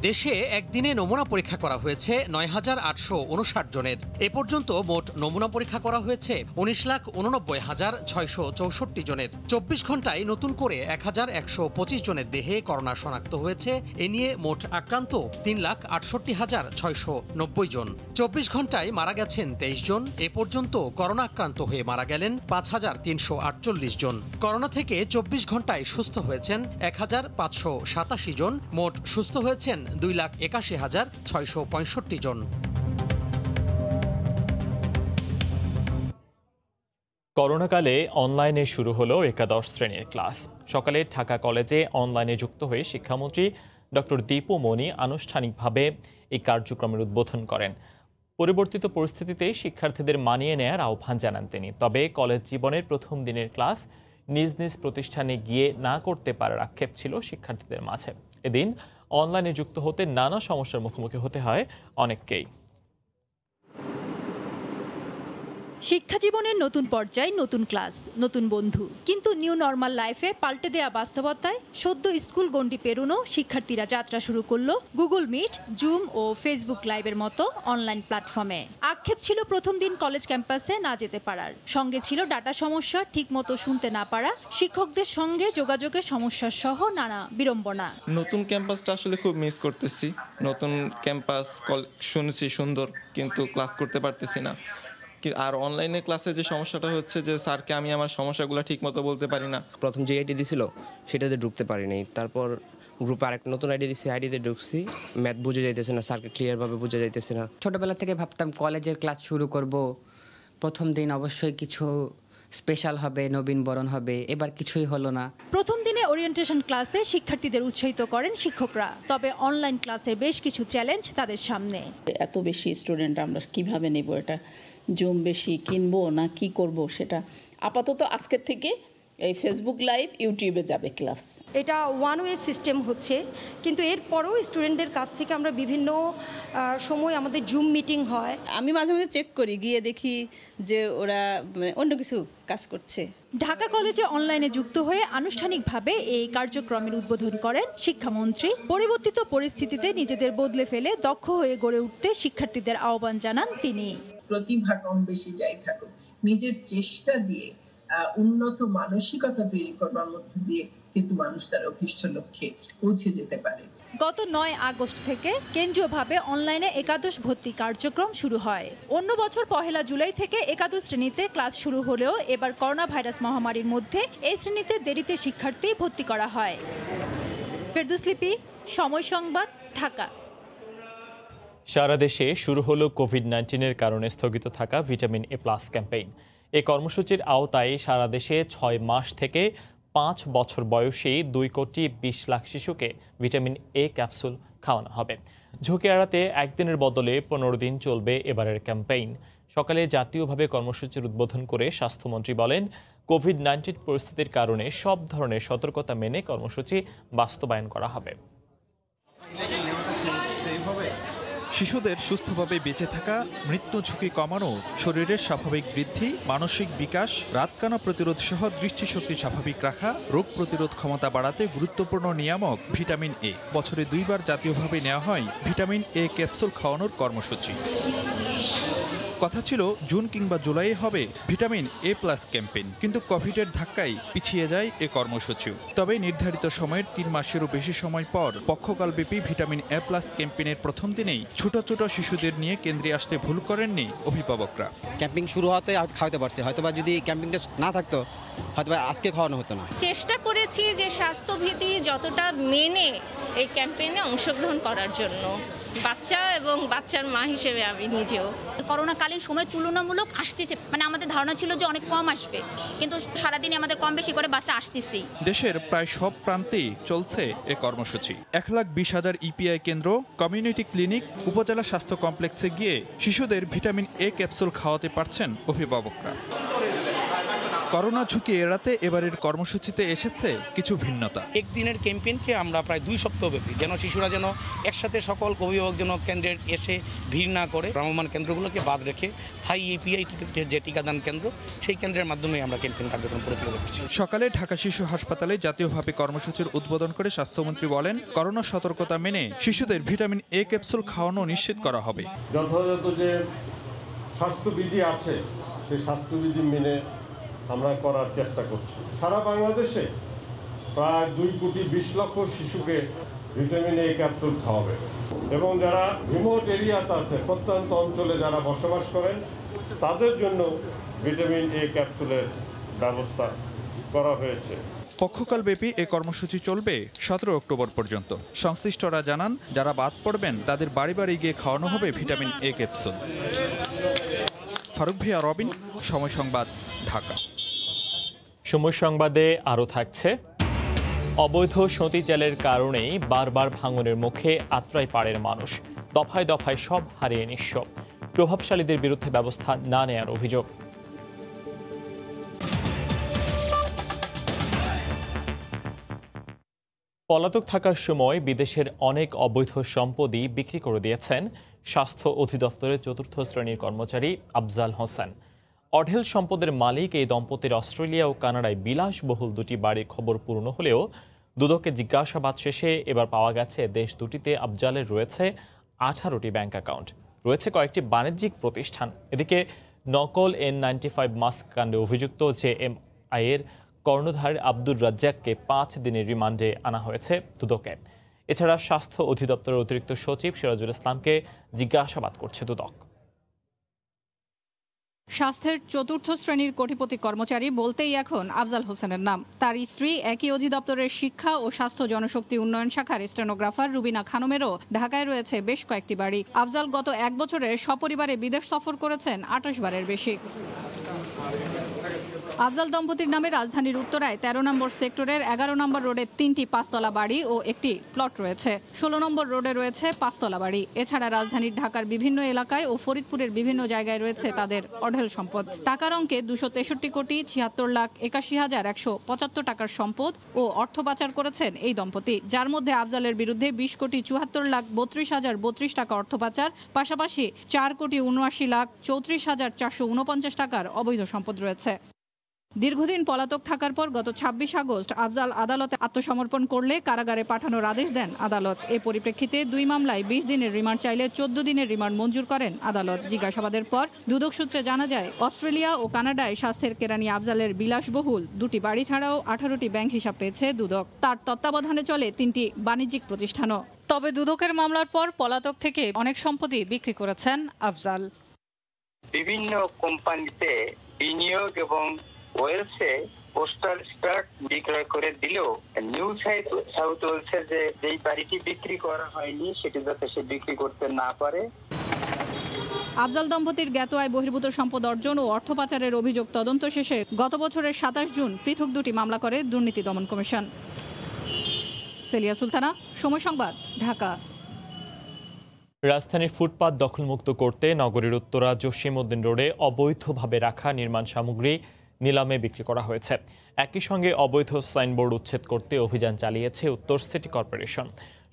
দেশে একদিনে নমুনা পরীক্ষা করা হয়েছে ৯,৮৫৯ জনের। এ পর্যন্ত মোট নমুনা পরীক্ষা করা হয়েছে ১৯,৮৯,৬৬৪ জনের। ২৪ ঘন্টায় নতুন করে ১,১২৫ জনের দেহে করোনা শনাক্ত হয়েছে। এ নিয়ে মোট আক্রান্ত ৩,৬৮,৬৯০ জন। ২৪ ঘন্টায় মারা গেছেন ২৩ জন। এ পর্যন্ত করোনা আক্রান্ত হয়ে মারা গেলেন ৫,৩৪৮ জন। করোনা থেকে ২৪ ঘন্টায় সুস্থ হয়েছেন ১,৫৮৭ জন। মোট সুস্থ হয়েছেন ২,৮১,৬৬৫ জন। করোনাকালে অনলাইনে শুরু হলো একাদশ শ্রেণীর ক্লাস। সকালে ঢাকা কলেজে অনলাইনে যুক্ত হয়ে শিক্ষামন্ত্রী ডক্টর দীপু মনি আনুষ্ঠানিকভাবে এই কার্যক্রমের উদ্বোধন করেন। পরিবর্তিত পরিস্থিতিতে শিক্ষার্থীদের মানিয়ে নেয়ার আহ্বান জানান তিনি। তবে কলেজ জীবনের প্রথম দিনের ক্লাস নিজ নিজ প্রতিষ্ঠানে গিয়ে না করতে পারার আক্ষেপ ছিল শিক্ষার্থীদের মাঝে। এদিন অনলাইনে যুক্ত হতে নানা সমস্যার মুখোমুখি হতে হয় অনেককেই। শিক্ষা জীবনের নতুন পর্যায়ে নতুন ক্লাস, নতুন বন্ধু, কিন্তু নিউ নর্মাল লাইফে পাল্টে দেয়া বাস্তবতায় সদ্য স্কুল গণ্ডি পেরোনো শিক্ষার্থীরা যাত্রা শুরু করলো গুগল মিট, জুম ও ফেসবুক লাইভের মতো অনলাইন প্ল্যাটফর্মে। আক্ষেপ ছিল প্রথম দিন কলেজ ক্যাম্পাসে না যেতে পারার, সঙ্গে ছিল ডাটা সমস্যা, ঠিকমতো শুনতে না পারা, শিক্ষকদের সঙ্গে যোগাযোগের সমস্যা সহ নানা বিড়ম্বনা। নতুন ক্যাম্পাসটা আসলে খুব মিস করতেছি। নতুন ক্যাম্পাস শুনছি সুন্দর, কিন্তু ক্লাস করতে পারতেছি না। আর অনলাইনে ক্লাসে যে সমস্যাটা হচ্ছে যে স্যারকে আমি আমার সমস্যাগুলো ঠিক মতো বলতে পারি না। প্রথম যে আইডি দিছিল সেটাতে ঢুকতে পারিনি, তারপর গ্রুপে আরেকটা নতুন আইডি দিছি, আইডিতে ঢুকছি, ম্যাথ বুঝে যাইতেছে না, স্যারকে ক্লিয়ারভাবে বুঝে যাইতেছে না। ছোটবেলা থেকে ভাবতাম কলেজের ক্লাস শুরু করব, প্রথম দিন অবশ্যই কিছু স্পেশাল হবে, নবীন বরণ হবে, এবার কিছুই হলো না। প্রথম দিনে ওরিয়েন্টেশন ক্লাসে শিক্ষার্থীদের উৎসাহিত করেন শিক্ষকরা, তবে অনলাইন ক্লাসের বেশ কিছু চ্যালেঞ্জ তাদের সামনে। এত বেশি স্টুডেন্ট আমরা কিভাবে নেব, এটা জুম বেশি কিনবো না কি করব, সেটা আপাতত আজকের থেকে এই ফেসবুক লাইভ, ইউটিউবে যাবে ক্লাস। এটা ওয়ান ওয়ে সিস্টেম হচ্ছে, কিন্তু এরপরেও স্টুডেন্টদের কাছ থেকে আমরা বিভিন্ন সময় আমাদের জুম মিটিং হয়। আমি মাঝে মাঝে চেক করি, গিয়ে দেখি যে ওরা অন্য কিছু কাজ করছে। ঢাকা কলেজে অনলাইনে যুক্ত হয়ে আনুষ্ঠানিকভাবে এই কার্যক্রমের উদ্বোধন করেন শিক্ষামন্ত্রী। পরিবর্তিত পরিস্থিতিতে নিজেদের বদলে ফেলে দক্ষ হয়ে গড়ে উঠতে শিক্ষার্থীদের আহ্বান জানান তিনি। প্রতিভা কম বেশি যাই থাকুক, নিজের চেষ্টা দিয়ে উন্নত মানসিকতা তৈরি করবার মধ্য দিয়ে কিন্তু মানুষ তার অভিষ্ট লক্ষ্যে পৌঁছে যেতে পারে। গত ৯ আগস্ট থেকে কেন্দ্রীয়ভাবে অনলাইনে একাদশ ভর্তি কার্যক্রম শুরু হয়। অন্য বছর ১ জুলাই থেকে একাদশ শ্রেণীতে ক্লাস শুরু হলেও এবার করোনা ভাইরাস মহামারীর মধ্যে এই শ্রেণীতে দেরিতে শিক্ষার্থী ভর্তি করা হয়। ফেরদৌস লিপি, সময় সংবাদ, ঢাকা। সারা দেশে শুরু হলো কোভিড-19-এর কারণে স্থগিত থাকা ভিটামিন এ প্লাস ক্যাম্পেইন। এই কর্মসূচির আওতায় সারা দেশে ৬ মাস থেকে ৫ বছর বয়সী ২,২০,০০,০০০ শিশুকে ভিটামিন এ ক্যাপসুল খাওয়ানো হবে। ঝুঁকি এড়াতে একদিনের বদলে ১৫ দিন চলবে এবারের ক্যাম্পেইন। সকালে জাতীয়ভাবে কর্মসূচির উদ্বোধন করে স্বাস্থ্যমন্ত্রী বলেন, কোভিড-19 পরিস্থিতির কারণে সব ধরনের সতর্কতা মেনে কর্মসূচি বাস্তবায়ন করা হবে। শিশুদের সুস্থভাবে বেঁচে থাকা, মৃত্যু ঝুঁকি কমানো, শরীরের স্বাভাবিক বৃদ্ধি, মানসিক বিকাশ, রাতকানা প্রতিরোধ সহ দৃষ্টিশক্তি স্বাভাবিক রাখা, রোগ প্রতিরোধ ক্ষমতা বাড়াতে গুরুত্বপূর্ণ নিয়ামক ভিটামিন এ। বছরে 2 বার জাতীয়ভাবে নেওয়া হয় ভিটামিন এ ক্যাপসুল খাওয়ানোর কর্মসূচি। কথা ছিল জুন কিংবা জুলাই হবে ভিটামিন এ প্লাস ক্যাম্পেইন, কিন্তু কোভিডের ধাক্কায় পিছিয়ে যায় এ কর্মসূচিও। তবে নির্ধারিত সময়ের 3 মাসেরও বেশি সময় পর পক্ষকালব্যাপী ভিটামিন এ প্লাস ক্যাম্পেইনের প্রথম দিনেই ছোট ছোট শিশুদের নিয়ে কেন্দ্রে আসতে ভুল করেননি অভিভাবকরা। ক্যাম্পিং শুরু হতে খাওয়াতে পারছে, হয়তোবা যদি ক্যাম্পিংটা না থাকতো হয়তোবা আজকে খাওয়ানো হতো না। চেষ্টা করেছি যে স্বাস্থ্যবিধি যতটা মেনে এই ক্যাম্পেইনে অংশগ্রহণ করার জন্য, বাচ্চা এবং বাচ্চার মা হিসেবে আমি নিজেও। করোনাকালীন সময় তুলনামূলক আসতেছে, মানে আমাদের ধারণা ছিল যে অনেক কম আসবে, কিন্তু সারাদিনে আমাদের কম বেশি করে বাচ্চা আসতেছেই। দেশের প্রায় সব প্রান্তেই চলছে এ কর্মসূচি। 1,20,000 ইপিআই কেন্দ্র, কমিউনিটি ক্লিনিক, উপজেলা স্বাস্থ্য কমপ্লেক্সে গিয়ে শিশুদের ভিটামিন এ ক্যাপসুল খাওয়াতে পারছেন অভিভাবকরা। করোনা ঝুঁকি এড়াতে এবারের কর্মসূচিতে এসেছে কিছু ভিন্নতা। একদিনের ক্যাম্পেইনকে আমরা প্রায় 2 সপ্তাহব্যাপী যেন শিশুরা যেন একসাথে সকল অভিভাবক যেন কেন্দ্রে এসে ভিড় না করে, ভ্রাম্যমাণ কেন্দ্রগুলোকে বাদ রেখে স্থায়ী এপিআই যে টিকাদান কেন্দ্র, সেই কেন্দ্রের মাধ্যমে আমরা ক্যাম্পেইন কার্যক্রম পরিচালিত করছি। সকালে ঢাকা শিশু হাসপাতালে জাতীয়ভাবে কর্মসূচির উদ্বোধন করে স্বাস্থ্যমন্ত্রী বলেন, করোনা সতর্কতা মেনে শিশুদের ভিটামিন এ ক্যাপসুল খাওয়ানো নিশ্চিত করা হবে। যথাযথ যে স্বাস্থ্যবিধি আছে সেই স্বাস্থ্যবিধি মেনে আমরা করার চেষ্টা করছি। সারা বাংলাদেশে প্রায় 2,20,00,000 শিশুকে ভিটামিন এ ক্যাপসুল খাওয়াবে এবং যারা রিমোট এরিয়াতে আছে, প্রত্যন্ত অঞ্চলে যারা বসবাস করেন, তাদের জন্য ভিটামিন এ ক্যাপসুলের ব্যবস্থা করা হয়েছে। পক্ষকালব্যাপী এ কর্মসূচি চলবে 17 অক্টোবর পর্যন্ত। সংশ্লিষ্টরা জানান, যারা বাদ পড়বেন তাদের বাড়ি বাড়ি গিয়ে খাওয়ানো হবে ভিটামিন এ ক্যাপসুল। ফারুক ভাইয়া, রবিন, সময় সংবাদ, ঢাকা। সময় সংবাদে আরও থাকছে, অবৈধ সতী জালের কারণেই বারবার ভাঙনের মুখে আত্রাই পাড়ের মানুষ, দফায় দফায় সব হারিয়ে নিঃস্ব, প্রভাবশালীদের বিরুদ্ধে ব্যবস্থা না নেয়ার অভিযোগ। পলাতক থাকার সময় বিদেশের অনেক অবৈধ সম্পদই বিক্রি করে দিয়েছেন স্বাস্থ্য অধিদপ্তরের 4র্থ শ্রেণীর কর্মচারী আফজাল হোসেন। অঢেল সম্পদের মালিক এই দম্পতির অস্ট্রেলিয়া ও কানাডায় বিলাসবহুল 2টি বাড়ির খবর পুরনো হলেও দুদকে জিজ্ঞাসাবাদ শেষে এবার পাওয়া গেছে দেশ দুটিতে আফজালের রয়েছে 18টি ব্যাংক অ্যাকাউন্ট, রয়েছে কয়েকটি বাণিজ্যিক প্রতিষ্ঠান। এদিকে নকল N95 মাস্ক কাণ্ডে অভিযুক্ত JMI এর কর্ণধার আব্দুর রাজ্জাককে 5 দিনের রিমান্ডে আনা হয়েছে দুদকে। এছাড়া স্বাস্থ্য অধিদপ্তরের অতিরিক্ত সচিব সিরাজুল ইসলামকে জিজ্ঞাসাবাদ করছে দুদক। স্বাস্থ্যের 4র্থ শ্রেণীর কোটিপতি কর্মচারী বলতেই এখন আফজাল হোসেনের নাম। তার স্ত্রী একই অধিদপ্তরের শিক্ষা ও স্বাস্থ্য জনশক্তি উন্নয়ন শাখার স্টেনোগ্রাফার রুবিনা খানমেরও ঢাকায় রয়েছে বেশ কয়েকটি বাড়ি। আফজাল গত 1 বছরে সপরিবারে বিদেশ সফর করেছেন 28 বারের বেশি। আফজাল দম্পতির নামে রাজধানীর উত্তরায় 13 নম্বর সেক্টরের 11 নম্বর রোডে 3টি 5তলা বাড়ি ও একটি প্লট রয়েছে। 16 নম্বর রোডে রয়েছে 5তলা বাড়ি। এছাড়া রাজধানীর ঢাকার বিভিন্ন এলাকায় ও ফরিদপুরের বিভিন্ন জায়গায় রয়েছে তাদের অঢেল সম্পদ। টাকার অঙ্কে 263,76,81,175 টাকার সম্পদ ও অর্থ পাচার করেছেন এই দম্পতি, যার মধ্যে আফজালের বিরুদ্ধে 20,74,32,032 টাকা অর্থ পাচার, পাশাপাশি 4,79,34,449 টাকার অবৈধ সম্পদ রয়েছে। দীর্ঘদিন পলাতক থাকার পর গত 26 আগস্ট আফজাল আদালতে আত্মসমর্পণ করলে কারাগারে পাঠানোর আদেশ দেন আদালত। এ পরিপ্রেক্ষিতে 2 মামলায় 20 দিনের রিমান্ড চাইলে 14 দিনের রিমান্ড মঞ্জুর করেন আদালত। জিজ্ঞাসাবাদের পর দুদক সূত্রে জানা যায়, অস্ট্রেলিয়া ও কানাডায় স্বাস্থ্যের কেরানি আফজালের বিলাসবহুল 2টি বাড়ি ছাড়াও 18টি ব্যাংক হিসাব পেয়েছে দুদক। তার তত্ত্বাবধানে চলে 3টি বাণিজ্যিক প্রতিষ্ঠানও। তবে দুদকের মামলার পর পলাতক থেকে অনেক সম্পত্তি বিক্রি করেছেন আফজাল। বিভিন্ন কোম্পানিতে বিনিয়োগ এবং ওয়েলসে পোস্টাল স্টার্ট বিক্রয় করে দিলেও নিউ সাউথ ওয়েলসের যেই বাড়িটি বিক্রি করা হয়নি সেটি যাতে সে বিক্রি করতে না পারে। আফজাল দম্পতির জ্ঞাত আয় বহির্ভূত সম্পদ অর্জন ও অর্থ পাচারের অভিযোগ তদন্ত শেষে গত বছরের 27 জুন পৃথক 2টি মামলা করে দুর্নীতি দমন কমিশন। সেলিয়া সুলতানা, সময় সংবাদ, ঢাকা। রাজধানীর ফুটপাত দখলমুক্ত করতে নগরীর উত্তরা জসিমউদ্দিন রোডে অবৈধভাবে রাখা নির্মাণ সামগ্রী নিলামে বিক্রি করা হয়েছে। একই সঙ্গে অবৈধ সাইনবোর্ড উচ্ছেদ করতে অভিযান চালিয়েছে উত্তর সিটি কর্পোরেশন।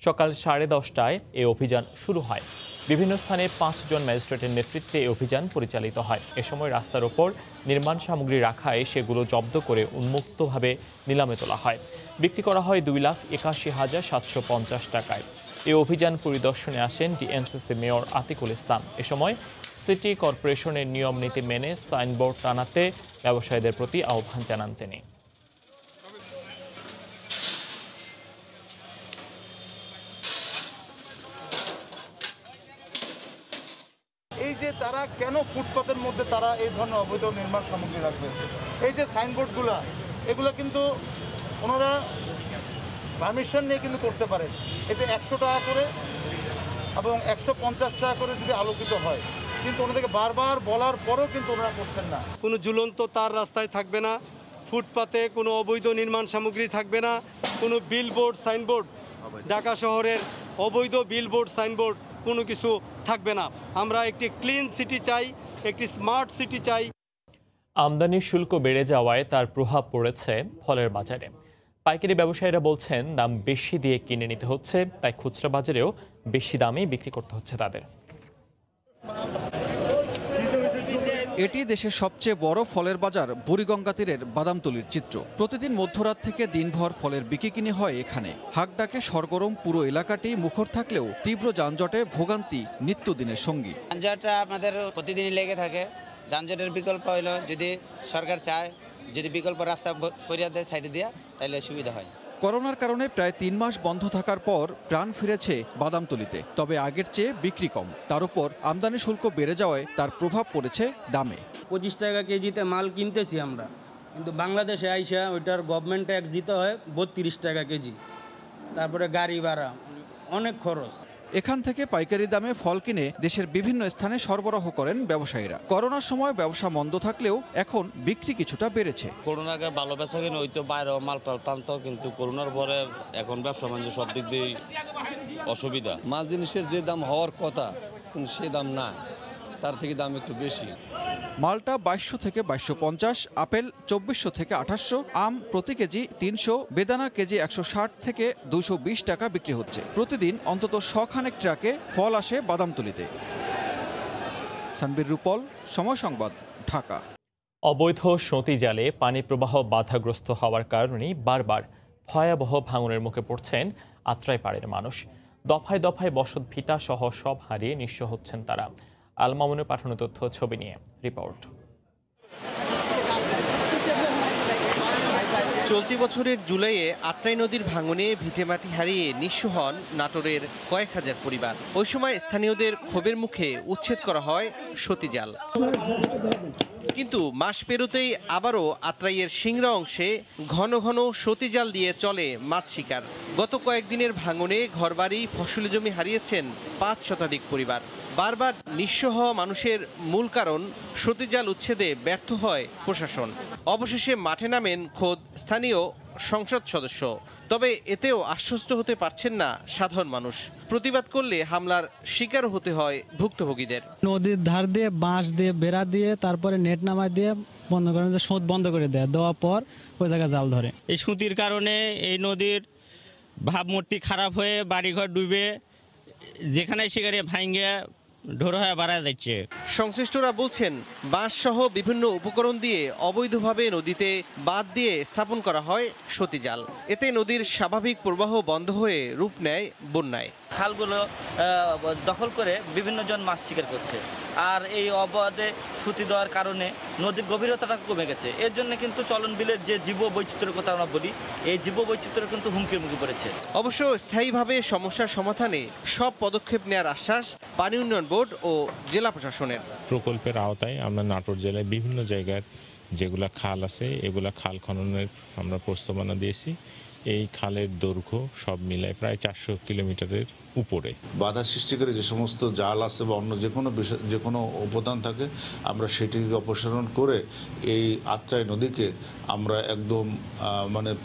সকাল 10:30টায় এই অভিযান শুরু হয়। বিভিন্ন স্থানে 5 জন ম্যাজিস্ট্রেটের নেতৃত্বে এই অভিযান পরিচালিত হয়। এ সময় রাস্তার ওপর নির্মাণ সামগ্রী রাখায় সেগুলো জব্দ করে উন্মুক্তভাবে নিলামে তোলা হয়। বিক্রি করা হয় 2,81,750 টাকায়। এই অভিযান পরিদর্শনে আসেন ডিএনসিসি মেয়র আতিকুল ইসলাম। এ সময় সিটি কর্পোরেশনের নিয়ম নীতি মেনে সাইনবোর্ড টানাতে ব্যবসায়ীদের প্রতি আহ্বান জানান তিনি। এই যে তারা কেন ফুটপাতের মধ্যে তারা এই ধরনের অবৈধ নির্মাণ সামগ্রী রাখবে? এই যে সাইনবোর্ডগুলো, এগুলো কিন্তু ওনারা পারমিশন নিয়ে কিন্তু করতে পারেন। এতে 100 টাকা করে এবং 150 টাকা করে যদি আলোকিত হয়, কিন্তু ওনাদেরকে বারবার বলার পরেও কিন্তু ওনারা করছেন না। কোনো ঝুলন্ত তার রাস্তায় থাকবে না, ফুটপাতে কোনো অবৈধ নির্মাণ সামগ্রী থাকবে না, কোনো বিলবোর্ড সাইনবোর্ড, ঢাকা শহরের অবৈধ বিলবোর্ড সাইনবোর্ড কোনো কিছু থাকবে না। আমরা একটি ক্লিন সিটি চাই, একটি স্মার্ট সিটি চাই। আমদানি শুল্ক বেড়ে যাওয়ায় তার প্রভাব পড়েছে ফলের বাজারে। পাইকারি ব্যবসায়ীরা বলছেন দাম বেশি দিয়ে কিনে নিতে হচ্ছে, তাই খুচরা বাজারেও বেশি দামেই বিক্রি করতে হচ্ছে তাদের। এটি দেশের সবচেয়ে বড় ফলের বাজার বুড়িগঙ্গা তীরের বাদামতলীর চিত্র। প্রতিদিন মধ্যরাত থেকে দিনভর ফলের বিক্রি হয় এখানে। হাকডাকে সরগরম পুরো এলাকাটি মুখর থাকলেও তীব্র যানজটে ভোগান্তি নিত্যদিনের সঙ্গী। যানজটটা আমাদের প্রতিদিনই লেগে থাকে। যানজটের বিকল্প হইল যদি সরকার চায়, যদি বিকল্প রাস্তা করিয়া দেয় সাইডে দিয়া, তাহলে সুবিধা হয়। করোনার কারণে প্রায় 3 মাস বন্ধ থাকার পর প্রাণ ফিরেছে বাদামতলীতে, তবে আগের চেয়ে বিক্রি কম। তার উপর আমদানি শুল্ক বেড়ে যাওয়ায় তার প্রভাব পড়েছে দামে। 25 টাকা কেজিতে মাল কিনতেছি আমরা, কিন্তু বাংলাদেশে আইসা ওইটার গভর্নমেন্ট ট্যাক্স দিতে হয় 32 টাকা কেজি, তারপরে গাড়ি ভাড়া, অনেক খরচ। এখান থেকে পাইকারি দামে ফল কিনে দেশের বিভিন্ন স্থানে সরবরাহ করেন ব্যবসায়ীরা। করোনার সময় ব্যবসা মন্দ থাকলেও এখন বিক্রি কিছুটা বেড়েছে। করোনাকে ভালো বেচা কিনে হইতো, বাইরেও মাল টানতো, কিন্তু করোনার পরে এখন ব্যবসা বাণিজ্য সব দিক দিয়ে অসুবিধা। মাল জিনিসের যে দাম হওয়ার কথা কিন্তু সে দাম না, তার থেকে দাম একটু বেশি। মালটা 2200 থেকে 2250, আপেল 2400 থেকে 2800, আম প্রতি কেজি 300, বেদানা কেজি 160 থেকে 220 টাকা বিক্রি হচ্ছে। প্রতিদিন অন্তত 100 খানেক ট্রাকে ফল আসে বাদামতলীতে। সানবীর রূপল, সময় সংবাদ, ঢাকা। অবৈধ সঁতি জালে পানি প্রবাহ বাধাগ্রস্ত হওয়ার কারণেই বারবার ভয়াবহ ভাঙনের মুখে পড়ছেন আত্রাইপাড়ের মানুষ। দফায় দফায় বসত ভিটা সহ সব হারিয়ে নিঃস্ব হচ্ছেন তারা। আল মামুনের পাঠানো তথ্য ছবি নিয়ে রিপোর্ট। চলতি বছরের জুলাইয়ে আত্রাই নদীর ভাঙনে ভিটেমাটি হারিয়ে নিঃস্ব হন নাটোরের কয়েক হাজার পরিবার। ওই সময় স্থানীয়দের ক্ষোভের মুখে উচ্ছেদ করা হয় সতীজাল। কিন্তু মাস পেরোতেই আবারও আত্রাইয়ের সিংড়া অংশে ঘন ঘন সতীজাল দিয়ে চলে মাছ শিকার। গত কয়েকদিনের ভাঙনে ঘরবাড়ি, ফসলি জমি হারিয়েছেন 5 শতাধিক পরিবার। বারবার নিঃস্ব হওয়া মানুষের মূল কারণ সতীজাল উচ্ছেদে ব্যর্থ হয় প্রশাসন। অবশেষে মাঠে নামেন খোদ স্থানীয় সংসদ সদস্য, তবে এতেও আশ্বস্ত হতে পারছেন না সাধারণ মানুষ। প্রতিবাদ করলে হামলার শিকার হতে হয় ভুক্তভোগীদের। নদীর ধার দিয়ে বাঁশ দিয়ে বেড়া দিয়ে তারপরে নেট নামায় দিয়ে বন্ধ করেন, যে সোঁত বন্ধ করে দেওয়ার পর ওই জায়গায় জাল ধরে। এই সুতির কারণে এই নদীর ভাবমূর্তি খারাপ হয়ে বাড়িঘর ডুবে, যেখানে সেখানে ভাঙ্গে ঢোর হয়ে বাড়া যাচ্ছে। সংশ্লিষ্টরা বলছেন বাঁশ সহ বিভিন্ন উপকরণ দিয়ে অবৈধভাবে নদীতে বাঁধ দিয়ে স্থাপন করা হয় সতীজাল। এতে নদীর স্বাভাবিক প্রবাহ বন্ধ হয়ে রূপ নেয় বন্যায়। খালগুলো দখল করে বিভিন্ন জন মাছ শিকার করছে, আর এই অবাধে সুতি দেওয়ার কারণে নদীর গভীরতাটা কমে গেছে। এর জন্য কিন্তু চলন বিলের যে জীব বৈচিত্র্যের কথা আমরা বলি, এই জীব বৈচিত্র্য কিন্তু হুমকির মুখে পড়েছে। অবশ্য স্থায়ীভাবে সমস্যার সমাধানে সব পদক্ষেপ নেওয়ার আশ্বাস পানি উন্নয়ন বোর্ড ও জেলা প্রশাসনের। প্রকল্পের আওতায় আমরা নাটোর জেলায় বিভিন্ন জায়গার যেগুলা খাল আছে এগুলা খাল খননের আমরা প্রস্তাবনা দিয়েছি। এই খালের দৈর্ঘ্য সব মিলায় প্রায় 400 কিলোমিটারের উপরে। বাধা সৃষ্টিকারী যে সমস্ত জাল আছে বা অন্য যে কোনো উপাদান থাকে আমরা সেটিকে অপসারণ করে এই আত্রাই নদীকে আমরা একদম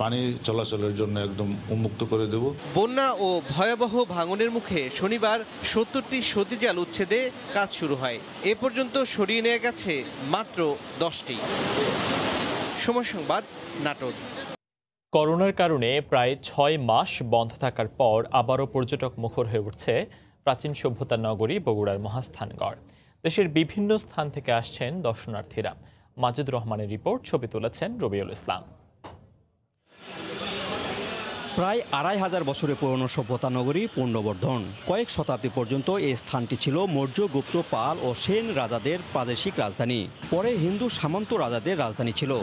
পানি চলাচলের জন্য একদম উন্মুক্ত করে দেব। বন্যা ও ভয়াবহ ভাঙনের মুখে শনিবার 70টি সতীজাল উচ্ছেদে কাজ শুরু হয়। এ পর্যন্ত সরিয়ে নেওয়া গেছে মাত্র 10টি। সময় সংবাদ, নাটোর। করোনার কারণে প্রায় 6 মাস বন্ধ থাকার পর আবারও পর্যটক মুখর হয়ে উঠছে প্রাচীন সভ্যতার নগরী বগুড়ার মহাস্থানগড়। দেশের বিভিন্ন স্থান থেকে আসছেন দর্শনার্থীরা। মাজেদুর রহমানের রিপোর্ট, ছবি তুলেছেন রবিউল ইসলাম। প্রায় 2500 বছরের পুরনো সভ্যতা নগরী পুণ্ড্রবর্ধন। কয়েক শতাব্দী পর্যন্ত এই স্থানটি ছিল মৌর্য, গুপ্ত, পাল ও সেন রাজাদের প্রাদেশিক রাজধানী। পরে হিন্দু সামন্ত রাজাদের রাজধানী ছিল।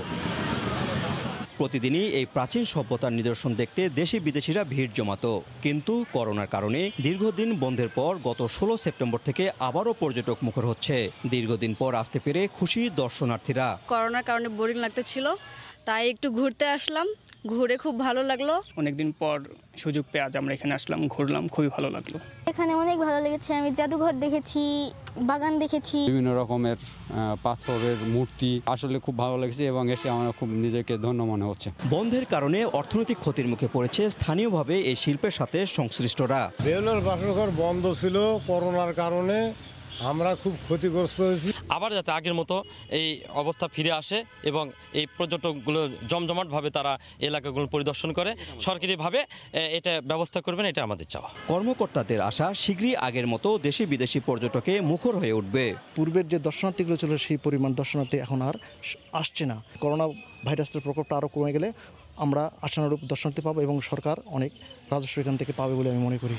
প্রতিদিনই এই প্রাচীন সভ্যতার নিদর্শন দেখতে দেশি বিদেশিরা ভিড় জমাতো, কিন্তু করোনার কারণে দীর্ঘদিন বন্ধের পর গত 16 সেপ্টেম্বর থেকে আবারও পর্যটক মুখর হচ্ছে। দীর্ঘদিন পর আসতে পেরে খুশি দর্শনার্থীরা। করোনার কারণে বোরিং লাগতেছিল, তাই একটু ঘুরতে আসলাম, ঘুরে খুব ভালো লাগলো। অনেকদিন পর সুযোগ পেয়ে আজ আমরা এখানে আসলাম, ঘুরলাম, খুবই ভালো লাগলো। এখানে অনেক ভালো লেগেছে। আমি জাদুঘর দেখেছি, বাগান দেখেছি, বিভিন্ন রকমের পাথরের মূর্তি, আসলে খুব ভালো লাগছে এবং এসে আমার খুব নিজেকে ধন্য মনে হচ্ছে। বন্ধের কারণে অর্থনৈতিক ক্ষতির মুখে পড়েছে স্থানীয়ভাবে এই শিল্পের সাথে সংশ্লিষ্টরা। বেহুলার বাসরঘর বন্ধ ছিল করোনার কারণে, আমরা খুব ক্ষতিগ্রস্ত হয়েছি। আবার যাতে আগের মতো এই অবস্থা ফিরে আসে এবং এই পর্যটকগুলো জমজমাটভাবে তারা এলাকাগুলো পরিদর্শন করে সরকারিভাবে এটা ব্যবস্থা করবেন, এটা আমাদের চাওয়া। কর্মকর্তাদের আশা শীঘ্রই আগের মতো দেশি বিদেশি পর্যটকে মুখর হয়ে উঠবে। পূর্বের যে দর্শনার্থীগুলো ছিল সেই পরিমাণ দর্শনার্থী এখন আর আসছে না। করোনা ভাইরাসের প্রকোপটা আরও কমে গেলে আমরা আশানুরূপ দর্শনার্থী পাবো এবং সরকার অনেক রাজস্ব এখান থেকে পাবে বলে আমি মনে করি।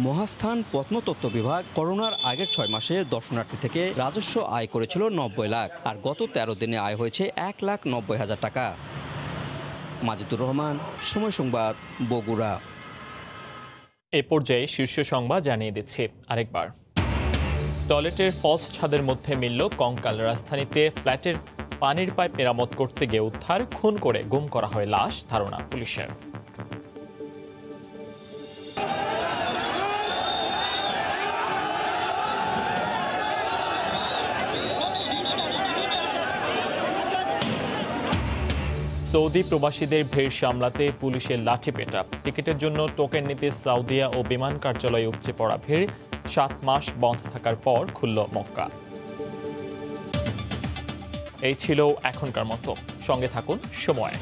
মহাস্থান প্রত্নতত্ত্ব বিভাগ করোনার আগের 6 মাসে দর্শনার্থী থেকে রাজস্ব আয় করেছিল 90 লাখ, আর গত 13 দিনে আয় হয়েছে 1,90,000 টাকা। মাজিদুর রহমান, সময় সংবাদ, বগুড়া। এ পর্যায়ে শীর্ষ সংবাদ জানিয়ে দিচ্ছি আরেকবার। টয়লেটের ফলস ছাদের মধ্যে মিলল কঙ্কাল। রাজধানীতে ফ্ল্যাটের পানির পাইপ মেরামত করতে গিয়ে উদ্ধার, খুন করে গুম করা হয় লাশ, ধারণা পুলিশের। সৌদি প্রবাসীদের ভিড় সামলাতে পুলিশের লাঠিপেটা। টিকিটের জন্য টোকেন নিতে সাউদিয়া ও বিমান কার্যালয়ে উপচে পড়া ভিড়। 7 মাস বন্ধ থাকার পর খুলল মক্কা। এই ছিল এখনকার মতো, সঙ্গে থাকুন সময়।